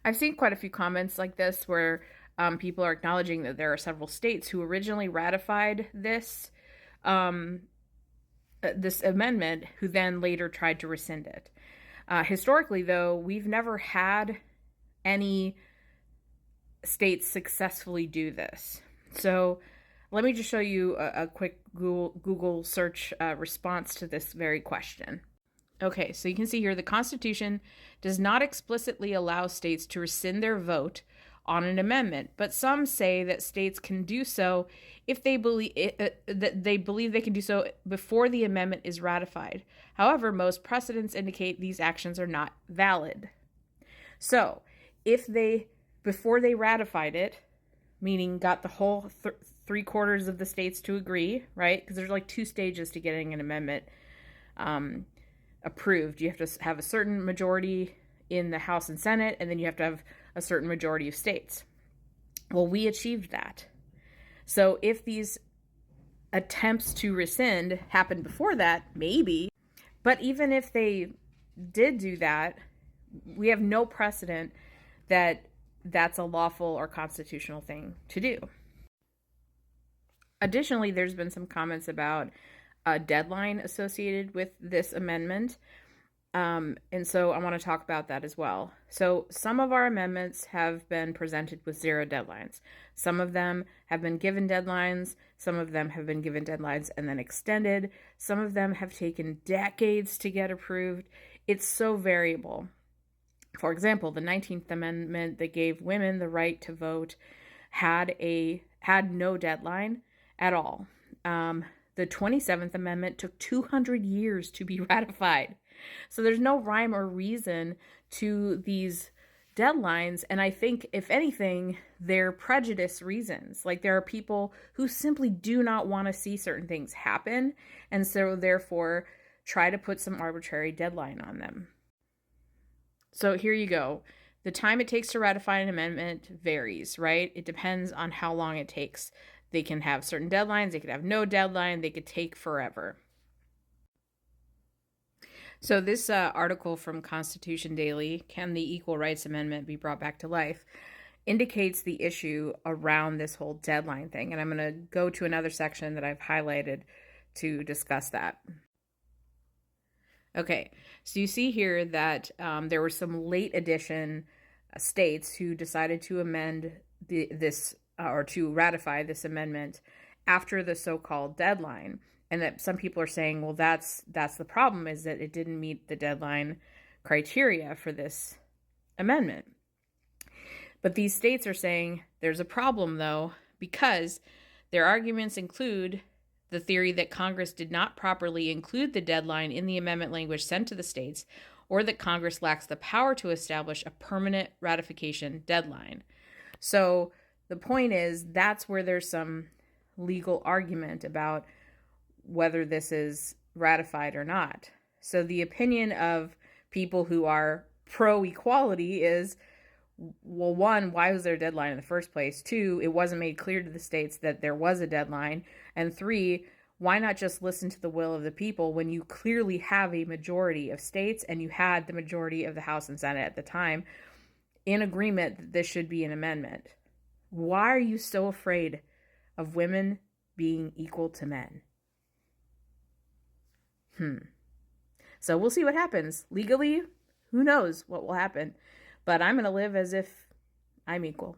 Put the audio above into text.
I've seen quite a few comments like this where people are acknowledging that there are several states who originally ratified um, this amendment who then later tried to rescind it. Historically, though, we've never had any states successfully do this. So let me just show you a quick Google search response to this very question. Okay, so you can see here the Constitution does not explicitly allow states to rescind their vote on an amendment, but some say that states can do so if they believe that they believe they can do so before the amendment is ratified. However, most precedents indicate these actions are not valid. So, if they before they ratified it, meaning got the whole three-quarters of the states to agree, right? Because there's like two stages to getting an amendment approved. You have to have a certain majority in the House and Senate, and then you have to have a certain majority of states. Well, we achieved that. So if these attempts to rescind happened before that, maybe. But even if they did do that, we have no precedent that that's a lawful or constitutional thing to do. Additionally, there's been some comments about a deadline associated with this amendment. And so I want to talk about that as well. So some of our amendments have been presented with zero deadlines. Some of them have been given deadlines. Some of them have been given deadlines and then extended. Some of them have taken decades to get approved. It's so variable. For example, the 19th Amendment that gave women the right to vote had no deadline at all. The 27th Amendment took 200 years to be ratified. So there's no rhyme or reason to these deadlines. And I think, if anything, they're prejudice reasons. Like, there are people who simply do not want to see certain things happen, and so therefore try to put some arbitrary deadline on them. So here you go. The time it takes to ratify an amendment varies, right? It depends on how long it takes. They can have certain deadlines, they could have no deadline, they could take forever. So this article from Constitution Daily, Can the Equal Rights Amendment Be Brought Back to Life, indicates the issue around this whole deadline thing. And I'm going to go to another section that I've highlighted to discuss that. Okay, so you see here that there were some late edition states who decided to amend or to ratify this amendment after the so-called deadline, and that some people are saying, well, that's the problem, is that it didn't meet the deadline criteria for this amendment. But these states are saying there's a problem, though, because their arguments include the theory that Congress did not properly include the deadline in the amendment language sent to the states, or that Congress lacks the power to establish a permanent ratification deadline. So the point is, that's where there's some legal argument about whether this is ratified or not. So the opinion of people who are pro-equality is, well, one, why was there a deadline in the first place? Two, it wasn't made clear to the states that there was a deadline. And three, why not just listen to the will of the people when you clearly have a majority of states, and you had the majority of the House and Senate at the time in agreement that this should be an amendment? Why are you so afraid of women being equal to men? So we'll see what happens. Legally, who knows what will happen. But I'm going to live as if I'm equal.